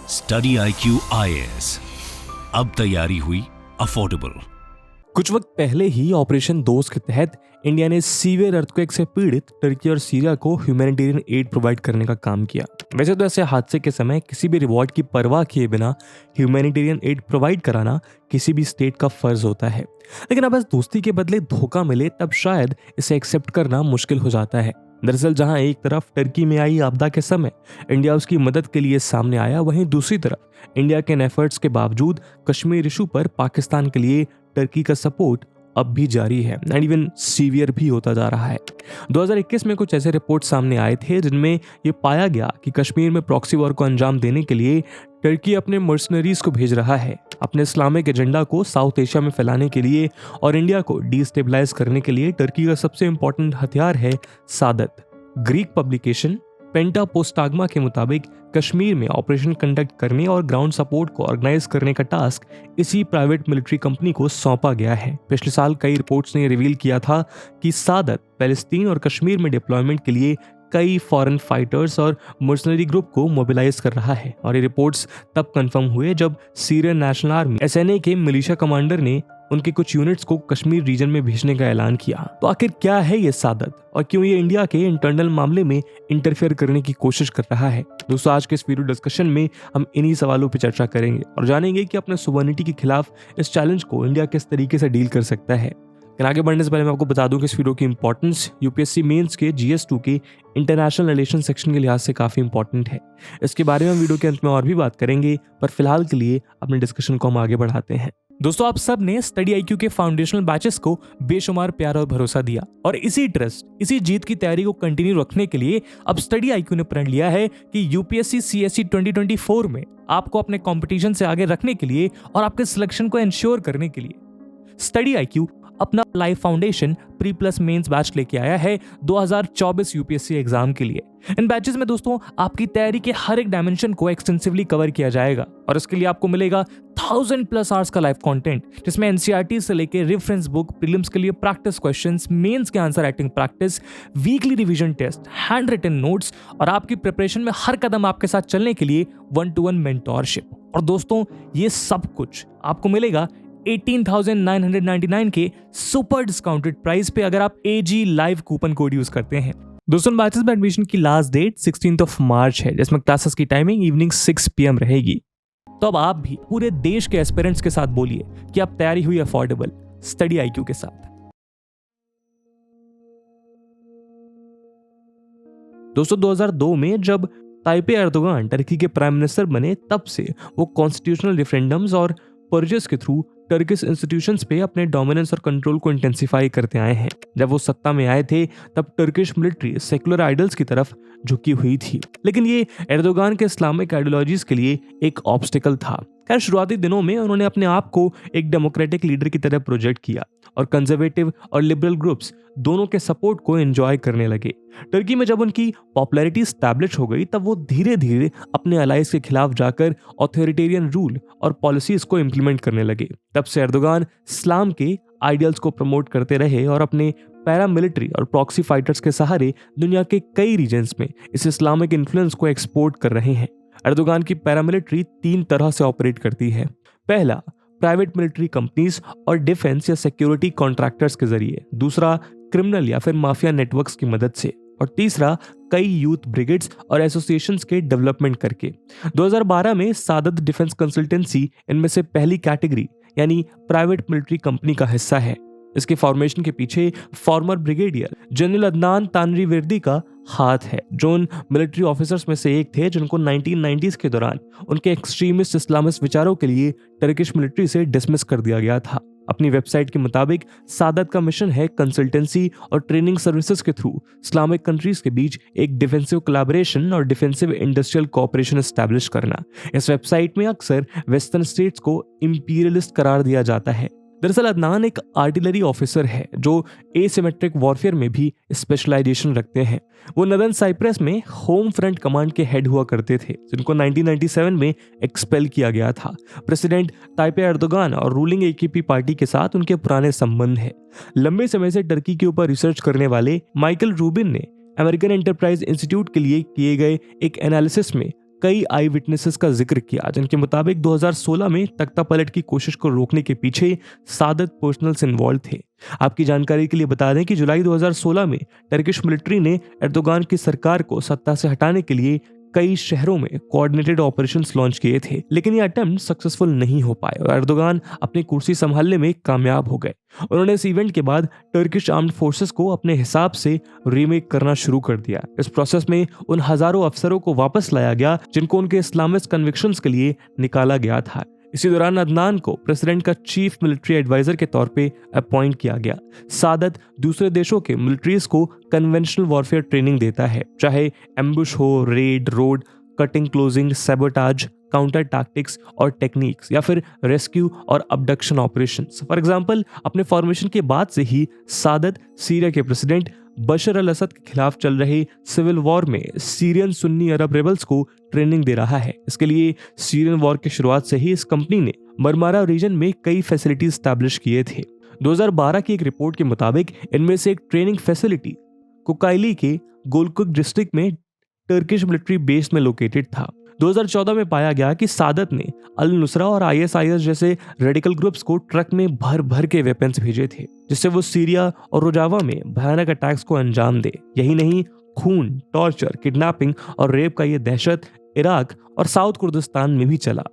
Study IQ IAS, अब तैयारी हुई अफोर्डेबल। कुछ वक्त पहले ही ऑपरेशन दोस्त के तहत इंडिया ने सीवियर अर्थक्वेक से पीड़ित टर्की और सीरिया को ह्यूमैनिटेरियन एड प्रोवाइड करने का काम किया। वैसे तो ऐसे हादसे के समय किसी भी रिवॉर्ड की परवाह किए बिना ह्यूमैनिटेरियन एड प्रोवाइड कराना किसी भी स्टेट का फर्ज होता है, लेकिन अब बस दोस्ती के बदले धोखा मिले तब शायद इसे एक्सेप्ट करना मुश्किल हो जाता है। दरअसल जहां एक तरफ टर्की में आई आपदा के समय इंडिया उसकी मदद के लिए सामने आया, वहीं दूसरी तरफ इंडिया के एफर्ट्स के बावजूद कश्मीर इशू पर पाकिस्तान के लिए टर्की का सपोर्ट अब भी जारी है एंड इवन सीवियर भी होता जा रहा है। 2021 में कुछ ऐसे रिपोर्ट सामने आए थे जिनमें ये पाया गया कि कश्मीर में प्रॉक्सी वॉर को अंजाम देने के लिए टर्की अपने मर्सनरीज को भेज रहा है, अपने इस्लामिक एजेंडा को साउथ एशिया में फैलाने के लिए, और इंडिया को डिस्टेबलाइज करने के लिए टर्की का सबसे इंपॉर्टेंट हथियार है सादत। ग्रीक पब्लिकेशन पेंटा पोस्टाग्मा के मुताबिक कश्मीर में ऑपरेशन कंडक्ट करने और ग्राउंड सपोर्ट को ऑर्गेनाइज करने का टास्क इसी प्राइवेट मिलिट्री कंपनी को सौंपा गया है। पिछले साल कई रिपोर्ट्स ने रिवील किया था कि सादत पैलेस्तीन और कश्मीर में डिप्लॉयमेंट के लिए कई फॉरेन फाइटर्स और मर्सनरी ग्रुप को मोबिलाइज कर रहा है, और ये रिपोर्ट्स तब कंफर्म हुए जब सीरियन नेशनल आर्मी SNA के मिलिशिया कमांडर ने उनके कुछ यूनिट्स को कश्मीर रीजन में भेजने का ऐलान किया। तो आखिर क्या है ये सादत और क्यों ये इंडिया के इंटरनल मामले में इंटरफेयर करने की कोशिश कर रहा है? दोस्तों, आज के इस वीडियो डिस्कशन में हम इन्हीं सवालों पर चर्चा करेंगे और जानेंगे कि अपने सुवर्निटी के खिलाफ इस चैलेंज को इंडिया किस तरीके से डील कर सकता है। लेकिन आगे बढ़ने से पहले मैं आपको बता दूं कि इस वीडियो की इंपॉर्टेंस UPSC मेंस के GS2 के इंटरनेशनल रिलेशन सेक्शन के लिहाज से काफी इंपॉर्टेंट है। इसके बारे में हम वीडियो के अंत में और भी बात करेंगे, पर फिलहाल के लिए अपने डिस्कशन को हम आगे बढ़ाते हैं। दोस्तों, आप सब ने स्टडी IQ के फाउंडेशनल बैचेस को बेशुमार प्यार और भरोसा दिया, और इसी ट्रस्ट, इसी जीत की तैयारी को कंटिन्यू रखने के लिए अब स्टडी IQ ने प्रण लिया है कि UPSC CSE 2024 में आपको अपने कंपटीशन से आगे रखने के लिए और आपके सिलेक्शन को इंश्योर करने के लिए स्टडी IQ अपना live foundation pre plus mains batch लेके आया है 2024 UPSC एग्जाम के लिए। इन बैचेस में दोस्तों आपकी तैयारी के हर एक डायमेंशन को एक्सटेंसिवली कवर किया जाएगा, और इसके लिए आपको मिलेगा 1000+ आवर्स का लाइव कंटेंट, जिसमें NCERT से लेके रेफरेंस बुक, प्रीलिम्स के लिए प्रैक्टिस क्वेश्चंस, मेंस के answer writing practice, weekly revision test, handwritten notes और आपकी प्रिपरेशन में हर कदम आपके साथ चलने के लिए 1-to-1 मेंटोरशिप। और दोस्तों, ये सब कुछ आपको मिलेगा 18,999 के सुपर डिस्काउंटेड प्राइस पे अगर आप AG live coupon code use करते हैं। दोस्तों, बैचेस में एडमिशन की लास्ट डेट 16 मार्च है, जिसमें क्लासेस की टाइमिंग इवनिंग 6 PM रहेगी। तो अब आप भी पूरे देश के एस्पिरेंट्स के साथ बोलिए कि आप तैयारी हुई अफोर्डेबल स्टडी IQ के साथ। दोस्तों, 2002 में जब ताइप एर्दोगान टर्की के प्राइम मिनिस्टर बने, तब से वो कॉन्स्टिट्यूशनल रेफरेंडम्स और पर्चेस के थ्रू टर्किश इंस्टीट्यूशंस पे अपने डोमिनेंस और कंट्रोल को इंटेंसिफाई करते आए हैं। जब वो सत्ता में आए थे तब टर्किश मिलिट्री सेकुलर आइडल्स की तरफ झुकी हुई थी, लेकिन ये एर्दोगान के इस्लामिक आइडियोलॉजीज के लिए एक ऑब्स्टिकल था। खैर, शुरुआती दिनों में उन्होंने अपने आप को एक डेमोक्रेटिक लीडर की तरह प्रोजेक्ट किया और कंजर्वेटिव और लिबरल ग्रुप्स दोनों के सपोर्ट को एंजॉय करने लगे। टर्की में जब उनकी पॉपुलैरिटी एस्टैब्लिश हो गई, तब वो धीरे धीरे अपने अलाइज के खिलाफ जाकर ऑथोरिटेरियन रूल और पॉलिसीज को इम्प्लीमेंट करने लगे। तब से एर्दोगान इस्लाम के आइडियल्स को प्रमोट करते रहे और अपने पैरामिलिट्री और प्रॉक्सी फाइटर्स के सहारे दुनिया के कई रीजन्स में इस इस्लामिक इन्फ्लुएंस को एक्सपोर्ट कर रहे हैं। एर्दोगान की पैरामिलिट्री 3 तरह से ऑपरेट करती है। पहला, प्राइवेट मिलिट्री कंपनीज और डिफेंस या सिक्योरिटी कॉन्ट्रैक्टर्स के जरिए। दूसरा, क्रिमिनल या फिर माफिया नेटवर्क्स की मदद से। और तीसरा, कई यूथ ब्रिगेड्स और एसोसिएशंस के डेवलपमेंट करके। 2012 में सादत डिफेंस कंसल्टेंसी इनमें से पहली कैटेगरी यानी प्राइवेट मिलिट्री कंपनी का हिस्सा है। इसके फॉर्मेशन के पीछे फॉर्मर ब्रिगेडियर जनरल अदनान तानरीवर्दी का हाथ है, जो उन मिलिट्री ऑफिसर्स में से एक थे जिनको 1990s के दौरान उनके एक्सट्रीमिस्ट इस्लामिस्ट विचारों के लिए टर्किश मिलिट्री से डिसमिस कर दिया गया था। अपनी वेबसाइट के मुताबिक सादत का मिशन है कंसल्टेंसी और ट्रेनिंग सर्विसेज के थ्रू इस्लामिक कंट्रीज के बीच एक डिफेंसिव कोलैबोरेशन और डिफेंसिव इंडस्ट्रियल कोऑपरेशन एस्टैब्लिश करना। इस वेबसाइट में अक्सर वेस्टर्न स्टेट्स को इंपीरियलिस्ट करार दिया जाता है। दरअसल अदनान एक आर्टिलरी ऑफिसर है जो एसिमेट्रिक वॉरफेयर में भी स्पेशलाइजेशन रखते हैं। वो नदन साइप्रस में होम फ्रंट कमांड के हेड हुआ करते थे, जिनको 1997 में एक्सपेल किया गया था। प्रेसिडेंट ताइप एर्दोगान और रूलिंग AKP पार्टी के साथ उनके पुराने संबंध हैं। लंबे समय से टर्की के ऊपर रिसर्च करने वाले माइकल रूबिन ने अमेरिकन एंटरप्राइज इंस्टीट्यूट के लिए किए गए एक एनालिसिस में कई आई विटनेसेस का जिक्र किया, जिनके मुताबिक 2016 में तख्तापलट की कोशिश को रोकने के पीछे सादत पर्सनल्स इन्वॉल्व थे। आपकी जानकारी के लिए बता दें कि जुलाई 2016 में टर्किश मिलिट्री ने एर्दोगान की सरकार को सत्ता से हटाने के लिए कई शहरों में कोऑर्डिनेटेड ऑपरेशंस लॉन्च किए थे, लेकिन ये अटेम्प्ट सक्सेसफुल नहीं हो पाए और एर्दोगान अपनी कुर्सी संभालने में कामयाब हो गए। उन्होंने इस इवेंट के बाद टर्किश आर्म्ड फोर्सेस को अपने हिसाब से रीमेक करना शुरू कर दिया। इस प्रोसेस में उन हजारों अफसरों को वापस लाया गया जिनको उनके इस्लामिस्ट कन्विक्शंस के लिए निकाला गया था। इसी दौरान अदनान को प्रेसिडेंट का चीफ मिलिट्री एडवाइजर के तौर पे अपॉइंट किया गया। सादत दूसरे देशों के मिलिट्रीज को कन्वेंशनल वॉरफेयर ट्रेनिंग देता है, चाहे एम्बुश हो, red, road, cutting, closing, sabotage, counter tactics और टेक्निक्स, या फिर रेस्क्यू और अबडक्शन ऑपरेशंस। फॉर एग्जांपल, अपने फॉर्मेशन के बाद से ही सादत सीरिया के प्रेसिडेंट बशर अल असद के खिलाफ चल रहे सिविल वॉर में सीरियन सुन्नी अरब रेबल्स को ट्रेनिंग दे रहा है। इसके लिए सीरियन वॉर की शुरुआत से ही इस कंपनी ने मरमारा रीजन में कई फैसिलिटी स्टैब्लिश किए थे। 2012 की एक रिपोर्ट के मुताबिक इनमें से एक ट्रेनिंग फैसिलिटी कोकाइली के गोलकुक डिस्ट्रिक्ट में टर्किश मिलिट्री बेस में लोकेटेड था। 2014 में पाया गया कि सादत ने अल नुसरा और ISIS जैसे रेडिकल ग्रुप्स को ट्रक में भर भर के वेपन्स भेजे थे, जिससे वो सीरिया और रोजावा में भयानक अटैक्स को अंजाम दे। यही नहीं, खून, टॉर्चर, किडनैपिंग और रेप का ये दहशत इराक और साउथ कुर्दिस्तान में भी चला।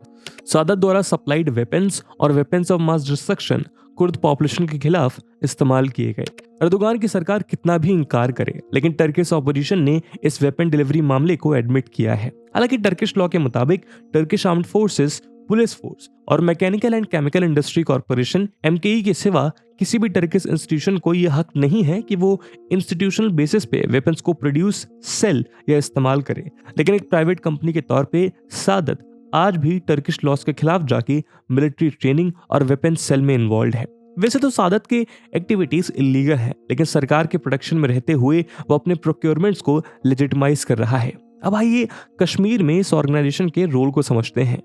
सादत द्वारा सप्लाइड वेपन्स और weapons of mass destruction Kurd population के खिलाफ इस्तेमाल किए गए। एर्दोगान की सरकार कितना भी इनकार करे, लेकिन टर्किश ऑपोजिशन ने इस वेपन डिलीवरी मामले को एडमिट किया है। हालांकि टर्किश लॉ के मुताबिक Turkish armed forces, police force और mechanical and chemical industry corporation MKE के सिवा किसी भी टर्किश इंस्टीट्यूशन को यह हक नहीं है कि वो इंस्टीट्यूशनल बेसिस पे वेपन्स को प्रोड्यूस, सेल या इस्तेमाल करे। लेकिन एक प्राइवेट कंपनी के तौर पे सादत आज भी टर्किश लॉस के खिलाफ जाके मिलिट्री ट्रेनिंग और वेपन सेल में इन्वॉल्व है। वैसे तो सादत के एक्टिविटीज इलीगल है, लेकिन सरकार के प्रोटेक्शन में रहते हुए वो अपने प्रोक्योरमेंट्स को लेजिटिमाइज कर रहा है। अब आइए कश्मीर में इस ऑर्गेनाइजेशन के रोल को समझते हैं।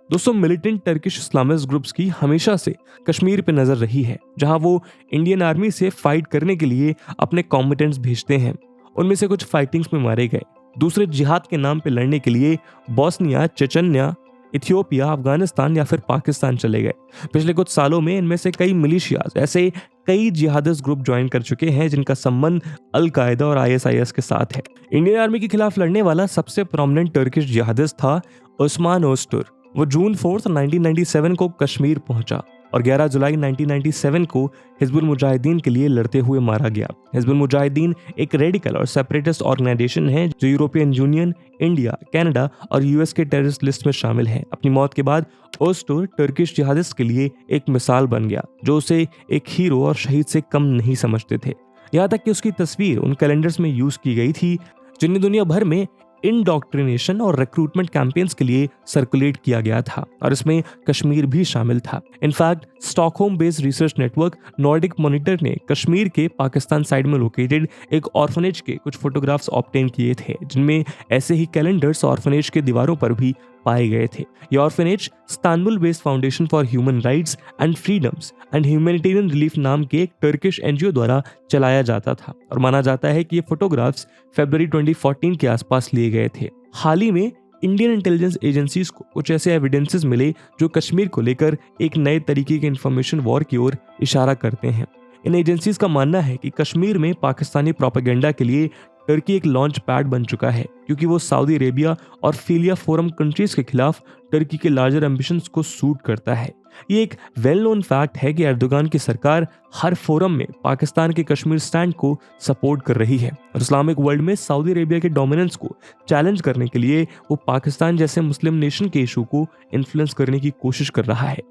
दोस्तों, मिलिटेंट टर्किश इस्लामिस्ट ग्रुप्स की हमेशा से कश्मीर पे नजर रही है, जहां वो इंडियन आर्मी से फाइट करने के लिए अपने कॉम्बेटेंट्स भेजते हैं। उनमें से कुछ फाइटिंग्स में मारे गए, दूसरे जिहाद के नाम पे लड़ने के लिए बोस्निया, चेचन्या, इथियोपिया, अफगानिस्तान या फिर पाकिस्तान चले गए। पिछले कुछ सालों में इनमें से कई मिलिशियाज ऐसे कई जिहादिस्ट ग्रुप ज्वाइन कर चुके हैं जिनका संबंध अल कायदा और ISIS के साथ है। इंडियन आर्मी के खिलाफ लड़ने वाला सबसे प्रोमिनेंट टर्किश जिहादिस्ट था उस्मान ओस्टुर। वो जून 4, 1997 को कश्मीर पहुंचा और 11 जुलाई 1997 को हिजबुल मुजाहिदीन के लिए लड़ते हुए मारा गया। हिजबुल मुजाहिदीन एक रेडिकल और सेपरेटिस्ट ऑर्गेनाइजेशन है जो यूरोपियन यूनियन, इंडिया, कनाडा और US के टेररिस्ट लिस्ट में शामिल है। अपनी मौत के बाद ओस्टुर टर्किश जिहादिस्ट के लिए एक मिसाल बन गया, जो उसे एक हीरो और शहीद से कम नहीं समझते थे। यहाँ तक कि उसकी तस्वीर उन कैलेंडर्स में यूज की गई थी जिन्हें दुनिया भर में इंडॉक्ट्रिनेशन और रिक्रूटमेंट कैंपेन्स के लिए सर्कुलेट किया गया था, और इसमें कश्मीर भी शामिल था। In fact Stockholm based research network Nordic monitor ने कश्मीर के पाकिस्तान साइड में लोकेटेड एक ऑर्फनेज के कुछ फोटोग्राफ्स ऑब्टेन किए थे, जिनमें ऐसे ही कैलेंडर्स ऑर्फनेज के दीवारों पर भी पाए गए थे। यह orphanage Istanbul based foundation for human rights and freedoms and humanitarian relief नाम के एक टर्किश NGO द्वारा चलाया जाता था, और माना जाता है कि ये फोटोग्राफ्स फरवरी 2014 के आसपास लिए गए थे। हाल ही में इंडियन इंटेलिजेंस एजेंसीज को कुछ ऐसे एविडेंसेस मिले जो कश्मीर को लेकर एक नए तरीके के इंफॉर्मेशन वॉर की ओर इशारा करते हैं। इन एजेंसीज का मानना है कि कश्मीर में पाकिस्तानी प्रोपेगेंडा के लिए टर्की एक लॉन्च पैड बन चुका है, क्योंकि वो सऊदी अरेबिया और फिलिया फोरम कंट्रीज के खिलाफ टर्की के लार्जर एम्बिशंस को सूट करता है। ये एक वेल नोन फैक्ट है कि एर्दोगान की सरकार हर फोरम में पाकिस्तान के कश्मीर स्टैंड को सपोर्ट कर रही है, और इस्लामिक वर्ल्ड में सऊदी अरेबिया के डोमिनेंस को चैलेंज करने के लिए वो पाकिस्तान जैसे मुस्लिम नेशन के इशू को इन्फ्लुएंस करने की कोशिश कर रहा है,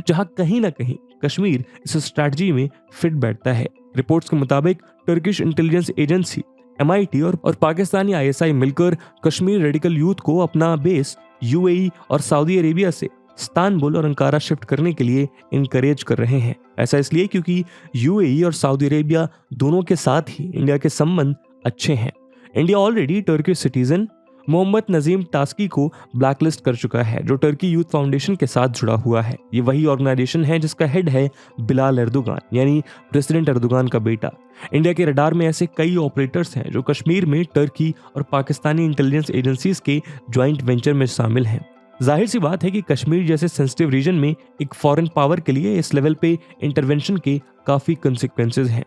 जहां कहीं ना कहीं कश्मीर इस स्ट्रैटेजी में फिट बैठता है। रिपोर्ट्स के मुताबिक टर्किश इंटेलिजेंस एजेंसी MIT और पाकिस्तानी ISI मिलकर कश्मीर रेडिकल यूथ को अपना बेस UAE और सऊदी अरेबिया से इस्तांबुल और अंकारा शिफ्ट करने के लिए इनकरेज कर रहे हैं। ऐसा इसलिए क्योंकि UAE और सऊदी अरेबिया दोनों के साथ ही इंडिया के संबंध अच्छे हैं। India already Turkish citizen Mohammed Nazim Taski को ब्लैकलिस्ट कर चुका है, जो टर्की यूथ फाउंडेशन के साथ जुड़ा हुआ है। ये वही ऑर्गेनाइजेशन है जिसका हेड है बिलाल एर्दोगान, यानी प्रेसिडेंट एर्दोगान का बेटा। इंडिया के रडार में ऐसे कई ऑपरेटर्स हैं जो कश्मीर में टर्की और पाकिस्तानी इंटेलिजेंस एजेंसीज के ज्वाइंट वेंचर में शामिल हैं। जाहिर सी बात है कि कश्मीर जैसे सेंसिटिव रीजन में एक फॉरेन पावर के लिए इस लेवल पे इंटरवेंशन के काफी कंसिक्वेंसेज हैं।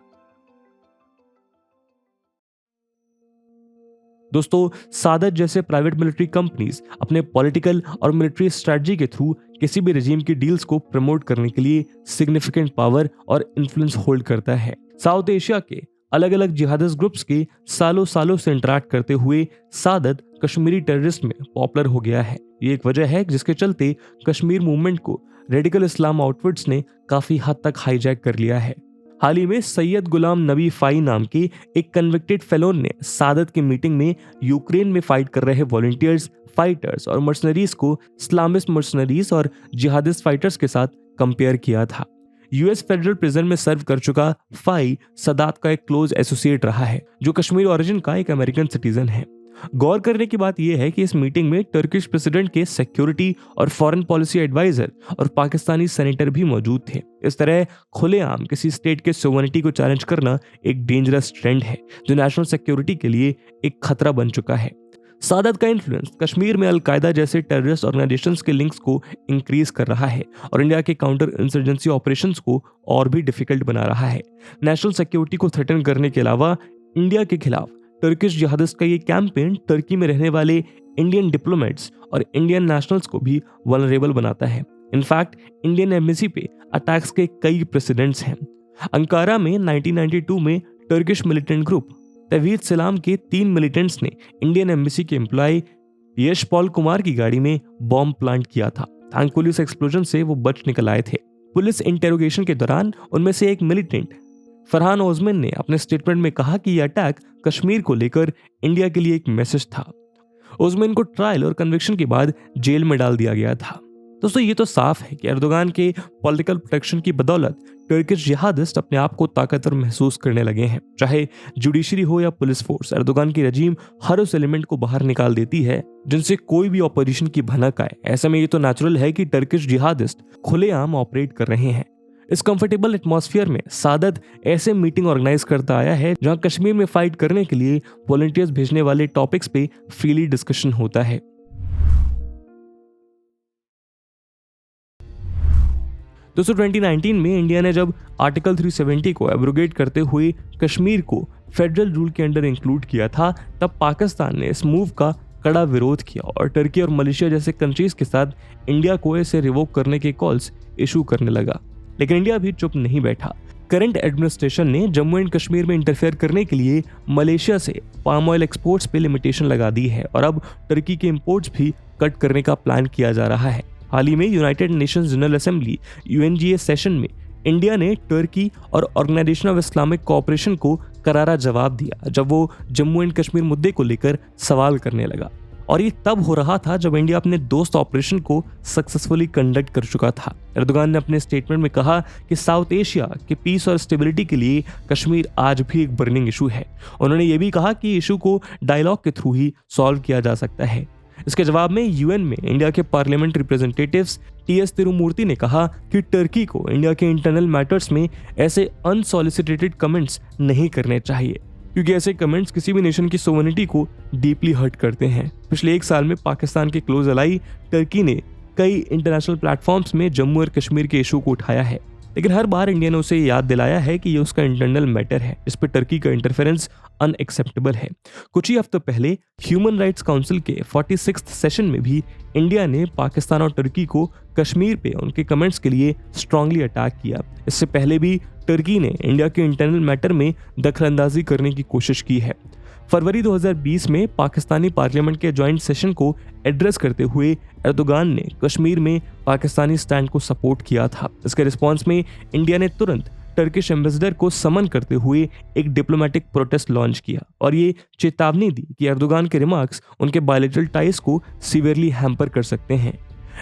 दोस्तों, सादत जैसे प्राइवेट मिलिट्री कंपनीज अपने पॉलिटिकल और मिलिट्री स्ट्रेटजी के थ्रू किसी भी रेजिम की डील्स को प्रमोट करने के लिए सिग्निफिकेंट पावर और इन्फ्लुएंस होल्ड करता है। साउथ एशिया के अलग अलग जिहादिस्ट ग्रुप्स के सालों से इंटरैक्ट करते हुए सादत कश्मीरी टेररिस्ट में पॉपुलर हो गया है। ये एक वजह है जिसके चलते कश्मीर मूवमेंट को रेडिकल इस्लाम आउटफिट्स ने काफी हद तक हाईजैक कर लिया है। हाल ही में सैयद गुलाम नबी फाई नाम के एक कन्विक्टेड फेलोन ने सादत की मीटिंग में यूक्रेन में फाइट कर रहे वॉलंटियर्स, फाइटर्स और मर्सनरीज को इस्लामिस्ट मर्सनरीज और जिहादिस्ट फाइटर्स के साथ कंपेयर किया था। यूएस फेडरल प्रिजन में सर्व कर चुका फाई सादत का एक क्लोज एसोसिएट रहा है, जो कश्मीर ओरिजिन का एक अमेरिकन सिटीजन है। गौर करने की बात यह है कि इस मीटिंग में टर्किश प्रेसिडेंट के सिक्योरिटी और फॉरेन पॉलिसी एडवाइजर और पाकिस्तानी सेनेटर भी मौजूद थे। इस तरह खुलेआम किसी स्टेट के सोवरेनिटी को चैलेंज करना एक डेंजरस ट्रेंड है जो नेशनल सिक्योरिटी के लिए एक खतरा बन चुका है। सादत का इन्फ्लुएंस कश्मीर में अलकायदा जैसे टेररिस्ट ऑर्गेनाइजेशंस के लिंक्स को इंक्रीज कर रहा है और इंडिया के काउंटर इंसर्जेंसी ऑपरेशंस को और भी डिफिकल्ट बना रहा है। नेशनल सिक्योरिटी को थ्रेटन करने के अलावा इंडिया के खिलाफ टर्किश जिहादिस्ट का ये कैंपेन टर्की में रहने वाले इंडियन डिप्लोमेट्स और इंडियन नेशनल्स को भी वल्नरेबल बनाता है। इनफैक्ट इंडियन एम्बेसी पे अटैक्स के कई प्रेसिडेंट्स हैं। अंकारा में 1992 में टर्किश मिलिटेंट ग्रुप तवीद सलाम के 3 मिलिटेंट्स ने इंडियन एम्बेसी के एम्प्लॉय यश पॉल कुमार की गाड़ी में बॉम्ब प्लांट किया था। थैंकफुली इस एक्सप्लोजन से वो बच निकल आए थे। पुलिस इंटेरोगेशन के दौरान उनमें से एक मिलिटेंट फरहान ओजमन ने अपने स्टेटमेंट में कहा कि यह अटैक कश्मीर को लेकर इंडिया के लिए एक मैसेज था। ओजमन को ट्रायल और कन्विक्शन के बाद जेल में डाल दिया गया था। दोस्तों, ये तो साफ है कि एर्दोगान के पॉलिटिकल प्रोटेक्शन की बदौलत टर्किश जिहादिस्ट अपने आप को ताकतवर महसूस करने लगे हैं। चाहे जुडिशरी हो या पुलिस फोर्स, एर्दोगान की रजीम हर उस एलिमेंट को बाहर निकाल देती है जिनसे कोई भी ऑपोजिशन की भनक आए। ऐसे में ये तो नेचुरल है कि टर्किश जिहादिस्ट खुलेआम ऑपरेट कर रहे हैं। इस कंफर्टेबल एटमॉस्फेयर में सादत ऐसे मीटिंग ऑर्गेनाइज करता आया है जहां कश्मीर में फाइट करने के लिए वॉलंटियर्स भेजने वाले टॉपिक्स पे फ्रीली डिस्कशन होता है। दोस्तों, 2019 में इंडिया ने जब आर्टिकल 370 को एब्रोगेट करते हुए कश्मीर को फेडरल रूल के अंडर इंक्लूड किया था, तब पाकिस्तान ने इस मूव का कड़ा विरोध किया और टर्की और मलेशिया जैसे कंट्रीज के साथ इंडिया को इसे रिवोक करने के कॉल्स इशू करने लगा। लेकिन इंडिया भी चुप नहीं बैठा। करंट एडमिनिस्ट्रेशन ने जम्मू एंड कश्मीर में इंटरफेयर करने के लिए मलेशिया से पाम ऑयल एक्सपोर्ट्स पे लिमिटेशन लगा दी है और अब टर्की के इंपोर्ट्स भी कट करने का प्लान किया जा रहा है। हाल ही में United Nations general assembly UNGA session में इंडिया ने टर्की और ऑर्गेनाइजेशन ऑफ इस्लामिक कोऑपरेशन को करारा जवाब दिया जब वो जम्मू एंड कश्मीर मुद्दे को लेकर सवाल करने लगा। और ये तब हो रहा था जब इंडिया अपने दोस्त ऑपरेशन को सक्सेसफुली कंडक्ट कर चुका था। एर्दोगान ने अपने स्टेटमेंट में कहा कि साउथ एशिया के पीस और स्टेबिलिटी के लिए कश्मीर आज भी एक बर्निंग इशू है। उन्होंने ये भी कहा कि इशू को डायलॉग के थ्रू ही सॉल्व किया जा सकता है। इसके जवाब में UN में इंडिया के पार्लियामेंट रिप्रेजेंटेटिव्स TS तिरुमूर्ति ने कहा कि टर्की को इंडिया के इंटरनल मैटर्स में ऐसे अनसॉलिसिटेटेड कमेंट्स नहीं करने चाहिए, क्योंकि ऐसे कमेंट्स किसी भी नेशन की सोवरेनिटी को डीपली हर्ट करते हैं। पिछले 1 साल में पाकिस्तान के क्लोज अलाई टर्की ने कई इंटरनेशनल प्लेटफॉर्म्स में जम्मू और कश्मीर के इशू को उठाया है, लेकिन हर बार इंडिया ने उसे याद दिलाया है कि ये उसका इंटरनल मैटर है, इस पर टर्की का इंटरफेरेंस अनएक्सेप्टेबल है। कुछ ही हफ्ते पहले ह्यूमन राइट्स काउंसिल के 46th सेशन में भी इंडिया ने पाकिस्तान और टर्की को कश्मीर पे उनके कमेंट्स के लिए स्ट्रांगली अटैक किया। इससे पहले भी टर्की ने इंडिया के इंटरनल मैटर में दखलंदाजी करने की कोशिश की है। फरवरी 2020 में पाकिस्तानी पार्लियामेंट के जॉइंट सेशन को एड्रेस करते हुए एर्दोगान ने कश्मीर में पाकिस्तानी स्टैंड को सपोर्ट किया था। इसके रिस्पॉन्स में इंडिया ने तुरंत टर्किश एम्बेसडर को समन करते हुए एक डिप्लोमेटिक प्रोटेस्ट लॉन्च किया और ये चेतावनी दी कि एर्दोगान के रिमार्क्स उनके बायलैटरल टाइज को सीवियरली हैम्पर कर सकते हैं।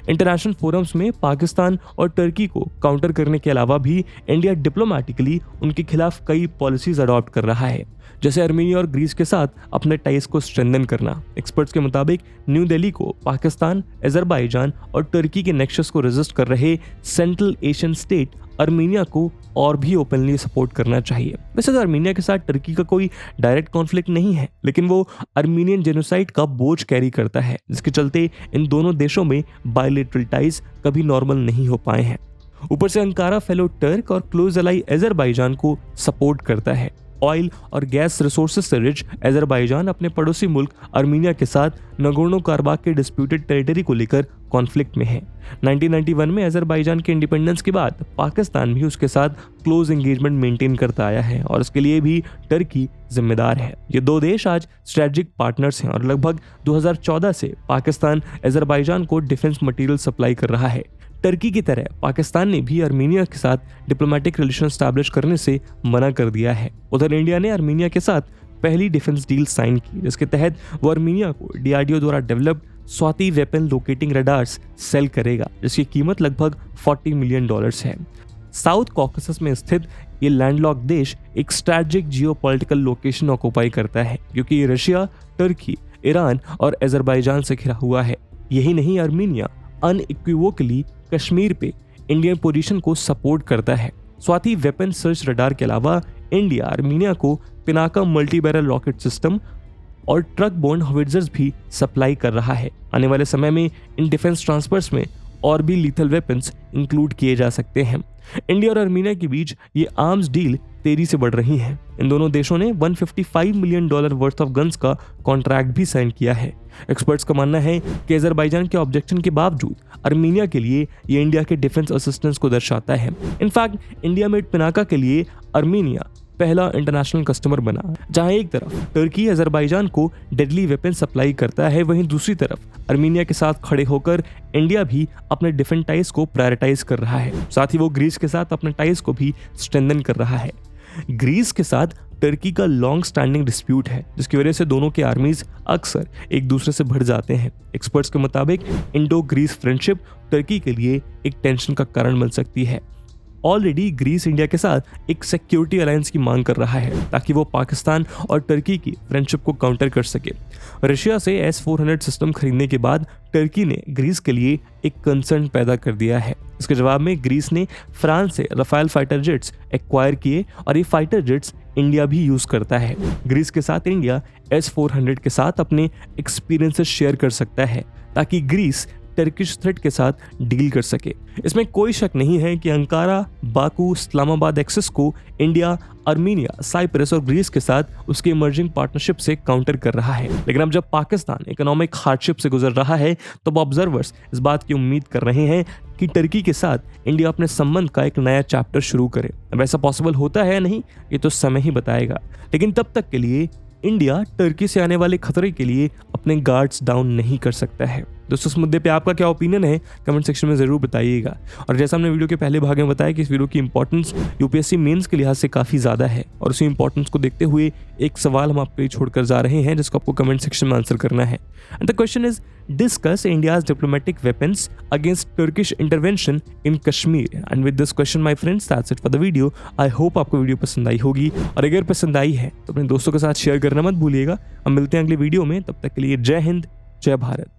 इंटरनेशनल फोरम्स में पाकिस्तान और टर्की को काउंटर करने के अलावा भी इंडिया डिप्लोमेटिकली उनके खिलाफ कई पॉलिसीज अडॉप्ट कर रहा है। जैसे अर्मीनिया और ग्रीस के साथ अपने टाइज को स्ट्रेंथन करना। एक्सपर्ट्स के मुताबिक न्यू दिल्ली को पाकिस्तान, अजरबैजान और तुर्की के नेक्सस को रेजिस्ट कर रहे सेंट्रल एशियन स्टेट अर्मीनिया को और भी ओपनली सपोर्ट करना चाहिए। वैसे तो अर्मीनिया के साथ तुर्की का कोई डायरेक्ट कॉन्फ्लिक्ट नहीं है, लेकिन वो अर्मीनियन जेनोसाइड का बोझ कैरी करता है, जिसके चलते इन दोनों देशों में बायलैटरल टाइज कभी नॉर्मल नहीं हो पाए हैं। ऊपर से अंकारा फेलो टर्क और क्लोज अलाई अजरबैजान को सपोर्ट करता है। ऑयल और गैस रिसोर्सेज से रिच अजरबैजान अपने पड़ोसी मुल्क अर्मीनिया के साथ नगोर्नो कराबाख के डिस्प्यूटेड टेरिटरी को लेकर कॉन्फ्लिक्ट में है। 1991 में अजरबैजान के इंडिपेंडेंस के बाद पाकिस्तान भी उसके साथ क्लोज एंगेजमेंट मेंटेन करता आया है और इसके लिए भी तुर्की जिम्मेदार है। ये दो देश आज स्ट्रेटेजिक पार्टनर्स हैं और लगभग 2014 से पाकिस्तान अजरबैजान को डिफेंस मटेरियल सप्लाई कर रहा है। तुर्की की तरह पाकिस्तान ने भी अर्मीनिया के साथ डिप्लोमेटिक रिलेशन स्टैब्लिश करने से मना कर दिया है। उधर इंडिया ने अर्मीनिया के साथ पहली डिफेंस डील साइन की, जिसके तहत वो अर्मीनिया को DRDO द्वारा developed Swathi weapon locating radars sell करेगा, जिसकी कीमत लगभग $40 मिलियन है। साउथ कॉकेसस में स्थित ये लैंडलॉक देश एक स्ट्रेटेजिक जियोपॉलिटिकल लोकेशन ऑक्यूपाई करता है, क्योंकि ये रशिया, तुर्की, ईरान और अजरबैजान से घिरा हुआ है। यही नहीं, अर्मीनिया अनइक्विवोकली कश्मीर पे इंडियन पोजीशन को सपोर्ट करता है। स्वाति वेपन सर्च रडार के अलावा इंडिया अर्मीनिया को Pinaka multi barrel rocket system और ट्रक बोर्न हॉविट्जर्स भी सप्लाई कर रहा है। आने वाले समय में इन डिफेंस ट्रांसफर्स में और भी लीथल वेपन्स इंक्लूड किए जा सकते हैं। इंडिया और अर्मीनिया के बीच ये आर्म्स डील तेजी से बढ़ रही है। इन दोनों देशों ने $155 मिलियन वर्थ ऑफ गन्स का कॉन्ट्रैक्ट भी साइन किया है। एक्सपर्ट्स का मानना है कि अजरबैजान के ऑब्जेक्शन के बावजूद अर्मीनिया के लिए ये इंडिया के डिफेंस असिस्टेंस को दर्शाता है। इनफैक्ट इंडिया मेड पिनाका के लिए अर्मीनिया पहला इंटरनेशनल कस्टमर बना, जहां एक तरफ तुर्की अजरबैजान को डेडली वेपन सप्लाई करता है, वहीं दूसरी तरफ अर्मीनिया के साथ खड़े होकर इंडिया भी अपने डिफेंस टाइज को प्रायोरिटाइज कर रहा है। साथ ही वो ग्रीस के साथ अपने टाइज को भी स्ट्रेंथन कर रहा है। ग्रीस के साथ तुर्की का लॉन्ग स्टैंडिंग डिस्प्यूट है, जिसकी वजह से दोनों के आर्मीज अक्सर एक दूसरे से भिड़ जाते हैं। एक्सपर्ट्स के मुताबिक इंडो ग्रीस फ्रेंडशिप तुर्की के लिए एक टेंशन का कारण बन सकती है। ऑलरेडी ग्रीस इंडिया के साथ एक सिक्योरिटी अलायंस की मांग कर रहा है, ताकि वो पाकिस्तान और तुर्की की फ्रेंडशिप को काउंटर कर सके। रशिया से S-400 सिस्टम खरीदने के बाद तुर्की ने ग्रीस के लिए एक कंसर्न पैदा कर दिया है। इसके जवाब में ग्रीस ने फ्रांस से राफेल फाइटर जेट्स एक्वायर किए और ये फाइटर जेट्स इंडिया भी यूज करता है। ग्रीस के साथ इंडिया S-400 के साथ अपने एक्सपीरियंसेस शेयर कर सकता है, ताकि ग्रीस टर्किश थ्रेट के साथ डील कर सके। इसमें कोई शक नहीं है कि अंकारा, बाकू, इस्लामाबाद एक्सेस को इंडिया अर्मीनिया, साइप्रस और ग्रीस के साथ उसके इमर्जिंग पार्टनरशिप से काउंटर कर रहा है। लेकिन अब जब पाकिस्तान इकोनॉमिक हार्डशिप से गुजर रहा है, तो ऑब्जर्वर्स इस बात की उम्मीद कर रहे हैं कि तुर्की के साथ इंडिया अपने संबंध का एक नया चैप्टर शुरू करे। अब ऐसा पॉसिबल होता है नहीं, ये तो समय ही बताएगा। लेकिन तब तक के लिए इंडिया तुर्की से आने वाले खतरे के लिए अपने गार्ड्स डाउन नहीं कर सकता है। दोस्तों, इस मुद्दे पे आपका क्या ओपिनियन है, कमेंट सेक्शन में जरूर बताइएगा। और जैसा हमने वीडियो के पहले भाग में बताया कि इस वीडियो की इंपॉर्टेंस यूपीएससी मेंस के लिहाज से काफ़ी ज़्यादा है, और उसी इंपॉर्टेंस को देखते हुए एक सवाल हम आपके लिए छोड़कर जा रहे हैं, जिसको आपको कमेंट सेक्शन में आंसर करना है। And the question is, discuss India's diplomatic weapons against Turkish intervention in Kashmir. And with this question my friends, that's it for the video. I hope आपको वीडियो पसंद आई होगी, और अगर पसंद आई है तो अपने दोस्तों के साथ शेयर करना मत भूलिएगा। हम मिलते हैं अगले वीडियो में, तब तक के लिए जय हिंद, जय भारत।